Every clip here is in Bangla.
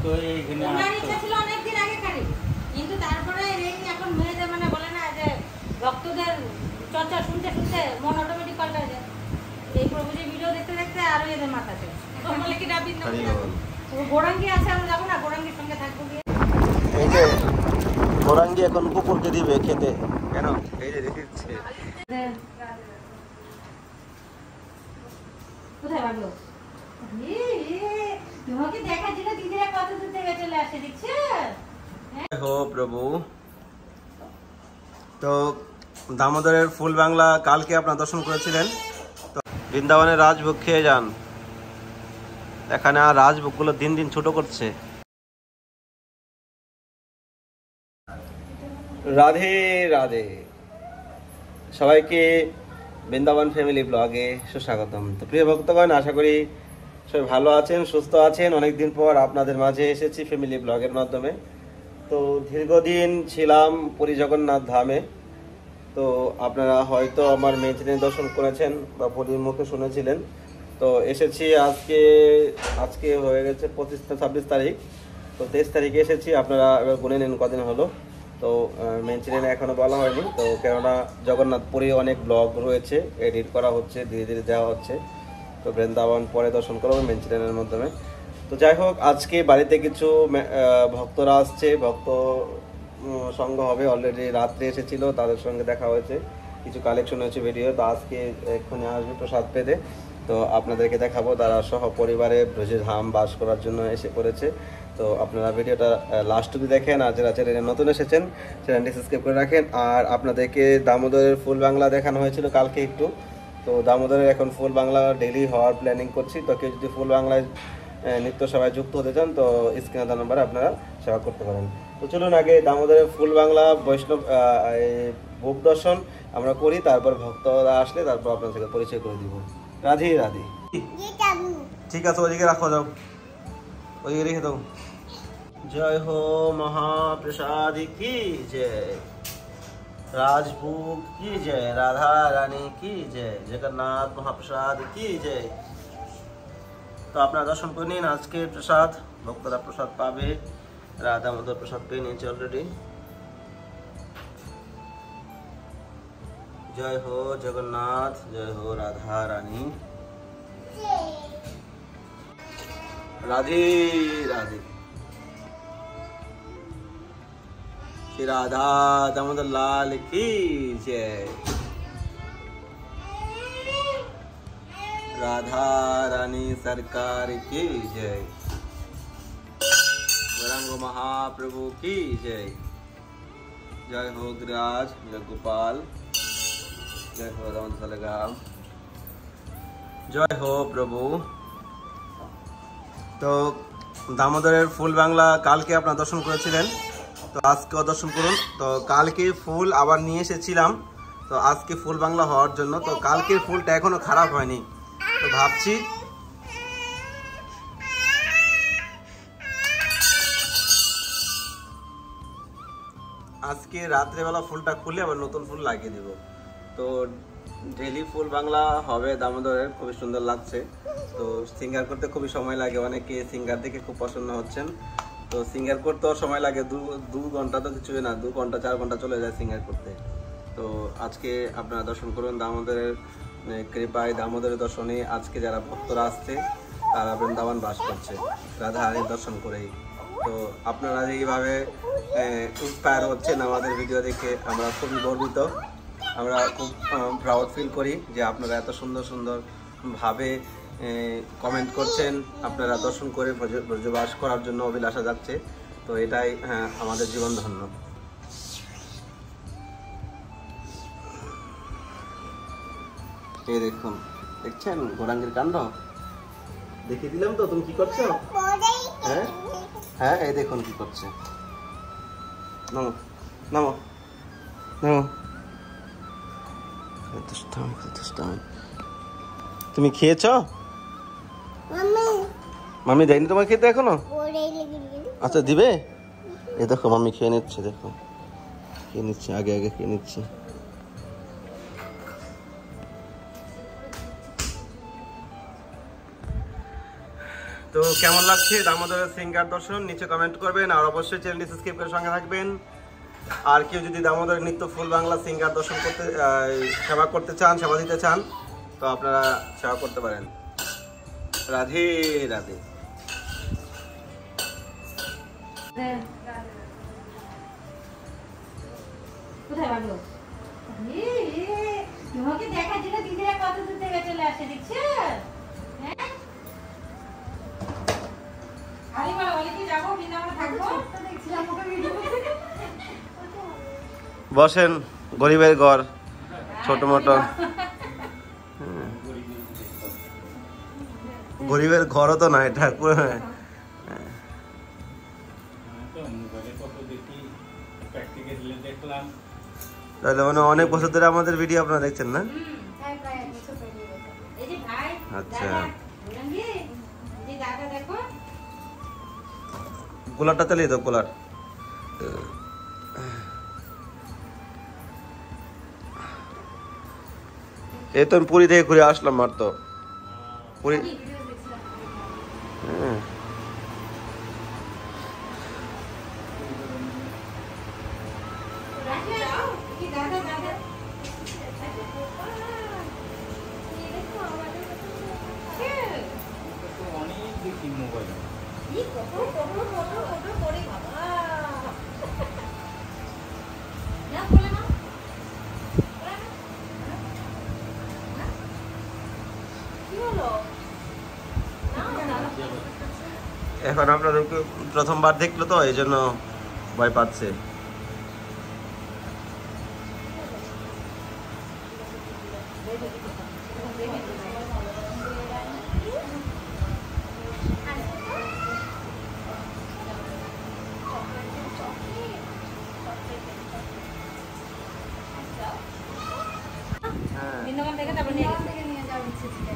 তো এইখানে ছিল অনেকদিন আগে কারি, কিন্তু তারপরে এই এখন মেয়েদের মানে বলে না যে ভক্তদের চর্চা শুনতে শুনতে মন অটোমেটিক পাল্টা যায়। এই প্রভুজির ভিডিও দেখতে দেখতে আরো এদের মাথা শেষ। বলে কি ডাবিন গোরাঙ্গি আছে, আমরা যাবো না, গোরাঙ্গির সঙ্গে থাকবো গিয়ে। এই যে গোরাঙ্গি এখন কুকুরকে দিবে খেতে। কেন? এই যে দেখেছে কোথায় ভাগলো? তোমাকে দেখা ছিল দিদিরা কত দূর থেকে চলে আসে, দেখছো? হো প্রভু। তো দামোদরের ফুল বাংলা কালকে আপনারা দর্শন করেছিলেন। তো বৃন্দাবনের রাজভোগ খেয়ে যান। এখানে আর রাজভোগগুলো দিন দিন ছোট করছে। রাধে রাধে, সবাইকে বৃন্দাবন ফ্যামিলি ব্লগে সুস্বাগতম। তো প্রিয় ভক্তগণ, আশা করি সবাই ভালো আছেন, সুস্থ আছেন। অনেকদিন পর আপনাদের মাঝে এসেছি ফ্যামিলি ব্লগের মাধ্যমে। তো দীর্ঘদিন ছিলাম পুরী জগন্নাথ ধামে। তো আপনারা হয়তো আমার মেয়ে দর্শন করেছেন বা পুরীর মুখে শুনেছিলেন। তো এসেছি আজকে হয়ে গেছে 25-26 তারিখ। তো 23 তারিখে এসেছি। আপনারা এবার গুনে নিন কদিন হলো। তো মেন এখনো বলা হয়নি, তো কেননা জগন্নাথপুরে অনেক ব্লগ রয়েছে, এডিট করা হচ্ছে, ধীরে ধীরে দেওয়া হচ্ছে। তো বৃন্দাবন পরে দর্শন করবো মেন চ্যানেলের মাধ্যমে। তো যাই হোক, আজকে বাড়িতে কিছু ভক্তরা আসছে, ভক্ত সঙ্গ হবে। অলরেডি রাত্রে এসেছিল, তাদের সঙ্গে দেখা হয়েছে, কিছু কালেকশন হয়েছে ভিডিও। তো আজকে এক্ষুনি আসবে প্রসাদ পেতে। তো আপনাদেরকে দেখাবো, তারা সহ পরিবারে ব্রজে ধাম বাস করার জন্য এসে পড়েছে। তো আপনারা ভিডিওটা লাস্ট অবধি দেখেন, আর যারা চ্যানেলে নতুন এসেছেন চ্যানেলটি সাবস্ক্রাইব করে রাখেন। আর আপনাদেরকে দামোদরের ফুল বাংলা দেখানো হয়েছিল কালকে একটু। তো দামোদরের এখন ফুল বাংলা ডেইলি হওয়ার প্ল্যানিং করছি। তো কেউ যদি ফুল বাংলায় নিত্য সেবায় যুক্ত হতে চান, তো স্ক্রিনে দেওয়া নাম্বারে আপনারা সেবা করতে পারেন। তো চলুন আগে দামোদরের ফুল বাংলা বৈষ্ণব ভোগ দর্শন আমরা করি, তারপর ভক্তরা আসলে তারপর আপনার সাথে পরিচয় করে দিব। রাধে রাধে। ঠিক আছে, ওইদিকে রাখো, যাও ওইদিকে রেখে দাও। জয় হো মহাপ্রসাদ কি জয়, রাজভোগ কি জয়, রাধা রানী কি জয়, জগন্নাথ মহাপ্রসাদ কি জয়। তো আপনারা দর্শন করে নিন আজকে প্রসাদ, ভক্তরা প্রসাদ পাবে। রাধা মধুর প্রসাদ পেয়ে নিয়েছে অলরেডি। জয় হো জগন্নাথ, জয় হো রাধা রানী, রাধে রাধে। श्री राधा दामोदर लाल की जय, राधा रानी सरकार की जय, गौरांग महाप्रभु की जय। जय हो गिरिराज, जय गोपाल, जय हो दामोदर लगाम, जय हो प्रभु। তো দামোদরের ফুল বাংলা কালকে আপনারা দর্শন করেছিলেন, তো আজকেও দর্শন করুন। তো কালকে ফুল আবার নিয়ে এসেছিলাম, তো আজকে ফুল বাংলা হওয়ার জন্য। তো কালকের ফুলটা এখনো খারাপ হয়নি, তো ভাবছি আজকে রাত্রেবেলা ফুলটা খুলে আবার নতুন ফুল লাগিয়ে দিব। তো ডেইলি ফুল বাংলা হবে দামোদরের, খুবই সুন্দর লাগছে। তো সিঙ্গার করতে খুবই সময় লাগে, অনেকে সিঙ্গার দেখে খুব পছন্দ হচ্ছেন। তো সিঙ্গার করতেও সময় লাগে, দু ঘন্টা তো কিছুই না, 2 ঘন্টা 4 ঘন্টা চলে যায় সিঙ্গার করতে। তো আজকে আপনারা দর্শন করুন দামোদরের কৃপায়, দামোদরের দর্শনে আজকে যারা ভক্তরা আসছে তারা বৃন্দাবন বাস করছে রাধা রানীর দর্শন করেই। তো আপনারা এইভাবে ইন্সপায়ার হচ্ছেন আমাদের ভিডিও দেখে, আমরা খুবই গর্বিত, আমরা খুব প্রাউড ফিল করি যে আপনারা এত সুন্দর সুন্দর ভাবে কমেন্ট করছেন, আপনারা দর্শন করে ব্রজবাস করার জন্য অভিলাষা যাচ্ছে। তো এটাই আমাদের জীবন ধন্য। এই দেখুন, দেখছেন গোরাঙ্গের কাণ্ড, দেখিয়ে দিলাম তো। তুমি কি করছো? হ্যাঁ হ্যাঁ, এই দেখুন কি করছে। নামো নামো নামো। তুমি খেয়েছো? মামি দেয়নি তোমার খেতে এখনো? আচ্ছা দিবে। এই দেখো মামি খেয়ে নিচ্ছে, দেখো খেয়ে নিচ্ছে, আগে আগে খেয়ে নিচ্ছে। তো তো কেমন লাগছে দামোদরের সিঙ্গার দর্শন নিচে কমেন্ট করবেন, আর অবশ্যই চ্যানেলটি সাবস্ক্রাইব করে সঙ্গে থাকবেন। আর কেউ যদি দামোদরের নিত্য ফুল বাংলা সিঙ্গার দর্শন করতে সেবা করতে চান, সেবা দিতে চান, তো আপনারা সেবা করতে পারেন। রাধে রাধে। কোথায় ভালো তোমাকে দেখার জন্য দিদিরা কত দূর থেকে চলে আসে, দেখছো? হ্যাঁ, খালি বলে কি যাবো বৃন্দাবনে থাকবো, দেখছিলাম ওকে ভিডিও বসেন, গরিবের ঘর, ছোট মোটো গরিবের ঘরও তো না এটা। তাহলে মানে অনেক বছর ধরে আমাদের ভিডিও আপনারা দেখছেন না? আচ্ছা, কুলারটা চালিয়ে দাও, কুলার। এই তো আমি পুরী থেকে ঘুরে আসলাম মাত্র। পুরী এখন আপনাদেরকে প্রথমবার দেখলো তো এই জন্য ভয় পাচ্ছে। বৃন্দাবন থেকে তারপর নিয়ে যাওয়ার ইচ্ছে ছিল।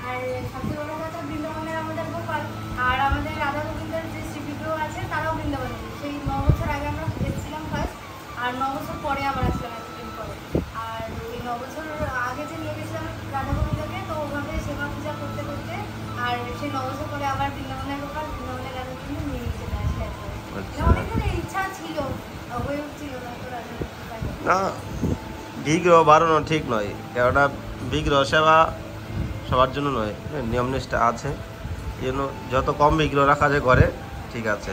আর সবচেয়ে বড় কথা, বৃন্দাবনের আমাদের গোপাল আর আমাদের রাধা গোবিন্দের যে শ্রীবিগ্রহ আছে তারাও বৃন্দাবনে। সেই 9 বছর আগে আমরা এসেছিলাম ফার্স্ট, আর 9 বছর পরে আবার আসলাম এতদিন পরে। আর ওই 9 বছর আগে যে নিয়ে গেছিলাম রাধা গোবিন্দকে, তো ওভাবে সেবা পূজা করতে করতে আর সেই 9 বছর পরে আবার বৃন্দাবনের গোপাল, বৃন্দাবনের রাধা গোবিন্দ নিয়ে চলে আসলে অনেক দিনের ইচ্ছা ছিল, হয়ে উঠছিল না। তো না, বিগ্রহ বাড়ানো ঠিক নয়, কেননা বিগ্রহ সেবা সবার জন্য নয়, নিয়ম নিষ্ঠা আছে। এই জন্য যত কম বিগ্রহ রাখা যায় ঘরে ঠিক আছে।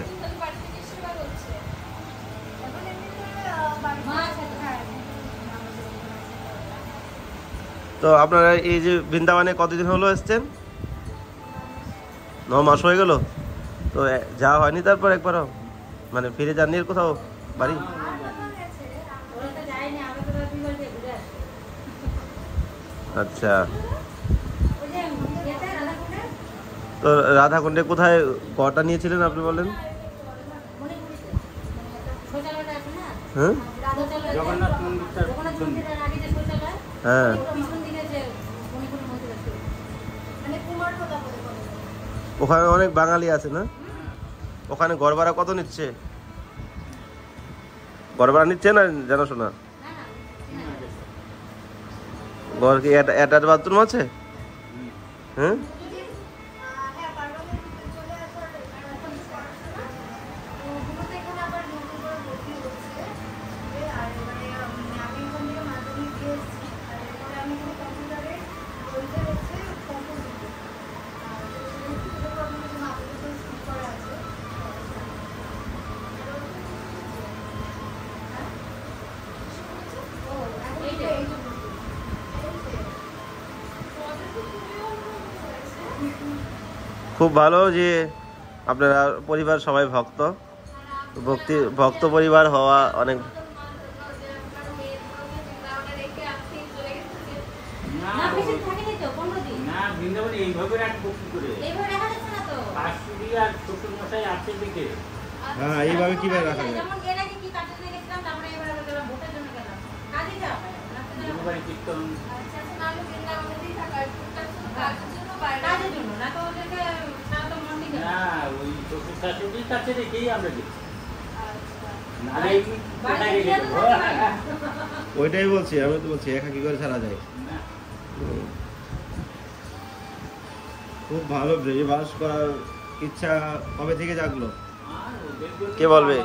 তো আপনারা এই যে বৃন্দাবনে কতদিন হলো এসছেন? 9 মাস হয়ে গেল। তো যাওয়া হয়নি তারপর একবারও, মানে ফিরে যাননি কোথাও বাড়ি? আচ্ছা, তো রাধাকুণ্ডে কোথায় ঘরটা নিয়েছিলেন আপনি বলেন? হ্যাঁ, হ্যাঁ, ওখানে অনেক বাঙালি আছে না? ওখানে ঘর ভাড়া কত নিচ্ছে? ঘর ভাড়া নিচ্ছে না জানাশোনা? ঘর কি অ্যাটাচ বাথরুম আছে? হ্যাঁ, খুব ভালো যে আপনারা পরিবার সবাই ভক্ত, ভক্ত পরিবার হওয়া অনেক। হ্যাঁ, এইভাবে কিভাবে রাখা যায়? ওইটাই বলছি, আমি তো বলছি একা কি করে ছাড়া যায়। খুব ভালো ব্রেজে বাস করার ইচ্ছা কবে থেকে জাগলো? কে বলবে?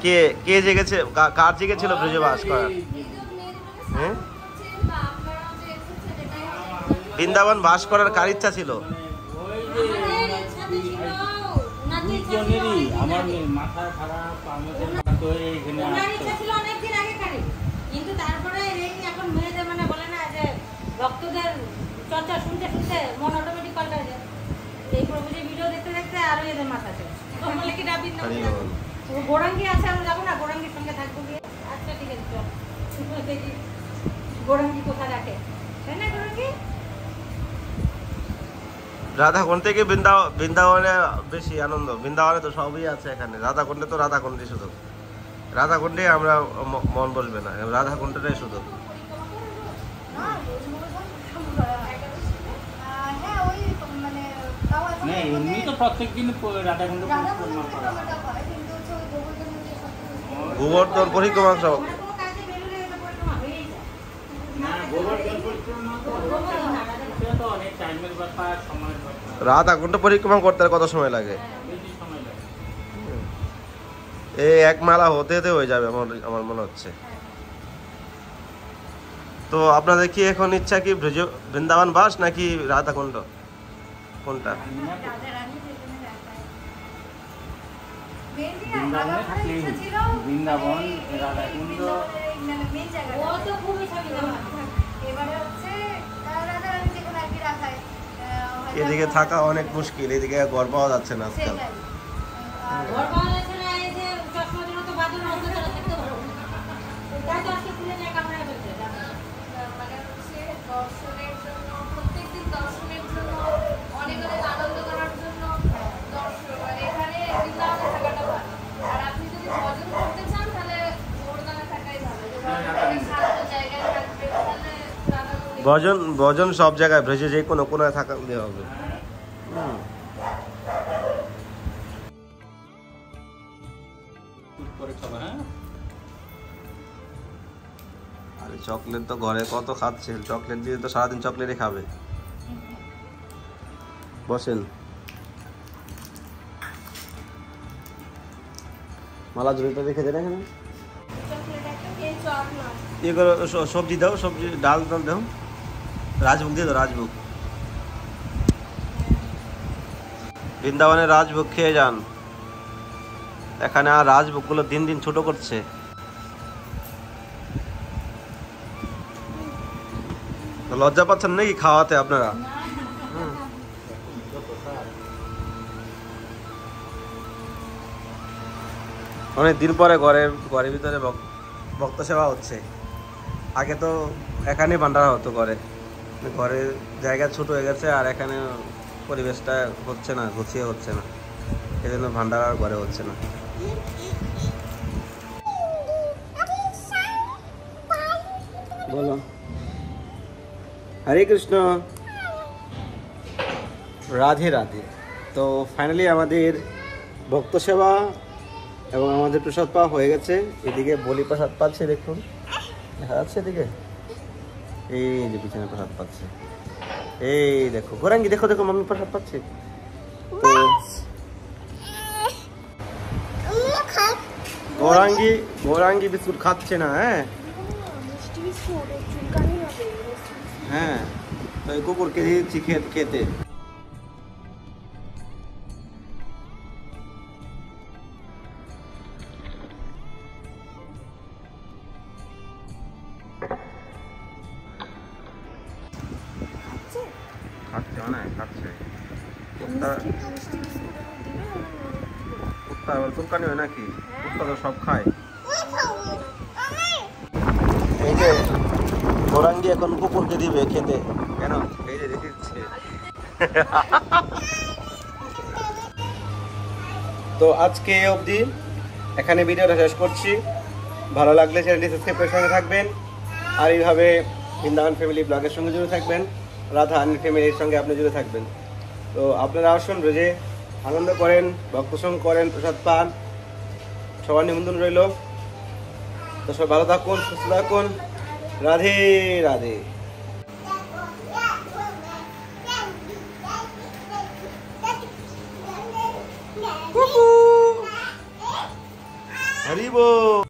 কে কে জেগেছে? কার জেগেছিল ব্রেজে বাস করার? হ্যাঁ, বৃন্দাবন বাস করার কার ইচ্ছা ছিল? আমার মাথা খারাপ, আমাদের ছিল অনেকদিন আগেকারই, কিন্তু তারপরে এই এখন মেয়েদের মানে বলে না যে ভক্তদের চর্চা শুনতে শুনতে মন অটোমেটিক পাল্টে যায়। এই প্রভুজির ভিডিও দেখতে দেখতে আরো এদের মাথা চলে বলে কি গোরাঙ্গি আছে, আমরা যাবো না? গোরাঙ্গির সঙ্গে থাকবো গিয়ে। আচ্ছা ঠিক আছে, চল দেখি গোরাঙ্গি কোথায় রাখে, তাই না? গোরাঙ্গি রাধাকুণ্ড থেকে বৃন্দাবনে বেশি আনন্দ। বৃন্দাবনে তো সবই আছে, এখানে রাধাকুণ্ডে তো রাধাকুণ্ডই শুধু। রাধাকুণ্ডে আমরা মন বলবে না, রাধাকুণ্ডটাই শুধু। এমনি তো প্রত্যেকদিন রাধাকুণ্ড গোবর্ধন পরিক্রমা সব। রাধাকুণ্ড পরিক্রমা করতে কত সময় লাগে? এই এক মালা হতে হতে হয়ে যাবে আমার মনে হচ্ছে। তো আপনাদের কি এখন ইচ্ছা কি বৃন্দাবন বাস নাকি রাধাকুণ্ড, কোনটা? বৃন্দাবন, রাধাকুণ্ড। এদিকে থাকা অনেক মুশকিল, এদিকে ঘর পাওয়া যাচ্ছে না আজকাল। ভজন সব জায়গায়, ভ্রেজে যে কোনো কোনায় থাকা হবে। আরে চকলেট তো ঘরে কত খাচ্ছে, চকলেট দিয়ে তো সারাদিন চকলেটই খাবে। বসেন, মালা জড়িত দেখে দেন এখানে। ইয়ে করো, সবজি দাও, সবজি ডাল দাও, রাজভোগ দিয়ে দাও, রাজভোগ। বৃন্দাবনের রাজভোগ খেয়ে যান। এখানে আর রাজভোগগুলো দিন দিন ছোট করছে। লজ্জা পাচ্ছেন নাকি খাওয়াতে আপনারা? অনেক দিন পরে ঘরের ভিতরে ভক্ত সেবা হচ্ছে। আগে তো এখানে ভান্ডারা হতো, ঘরের জায়গা ছোট হয়ে গেছে, আর এখানে পরিবেশটা হচ্ছে না, গুছিয়ে হচ্ছে না, এই জন্য ভান্ডারা আর ঘরে হচ্ছে না। বলো হরে কৃষ্ণ, রাধে রাধে। তো ফাইনালি আমাদের ভক্ত সেবা এবং আমাদের প্রসাদ পাওয়া হয়ে গেছে। এদিকে বলি প্রসাদ পাচ্ছে, দেখুন দেখা যাচ্ছে এদিকে, এই যে পিছনে প্রসাদ পাচ্ছে, এই দেখো গোরাঙ্গি, দেখো দেখো মাম্মি প্রসাদ পাচ্ছে। তো গোরাঙ্গি বিস্কুট খাচ্ছে না। হ্যাঁ, তো এই কুকুরকে দিয়েছি খেতে। খাচ্ছে মানে খাচ্ছে। কুত্তা আবার চুলকানি হয় নাকি? কুত্তা তো সব খায়। এই যে গোরাঙ্গি এখন কুকুরকে দিবে খেতে, কেন? এই যে দেখিচ্ছে। তো আজকে অবধি এখানে ভিডিওটা শেষ করছি। ভালো লাগলে চ্যানেলটি সাবস্ক্রাইব করে সঙ্গে থাকবেন, আর এইভাবে বৃন্দাবন ফ্যামিলি ব্লগের সঙ্গে জুড়ে থাকবেন, রাধা আনির ফ্যামিলির সঙ্গে আপনি জুড়ে থাকবেন। তো আপনারা আসুন, রোজে আনন্দ করেন, ভক্তসঙ্গ করেন, প্রসাদ পান, সবার নিমন্ত্রণ রইল। তো সবাই ভালো থাকুন, সুস্থ থাকুন। রাধে রাধে। হরি বল।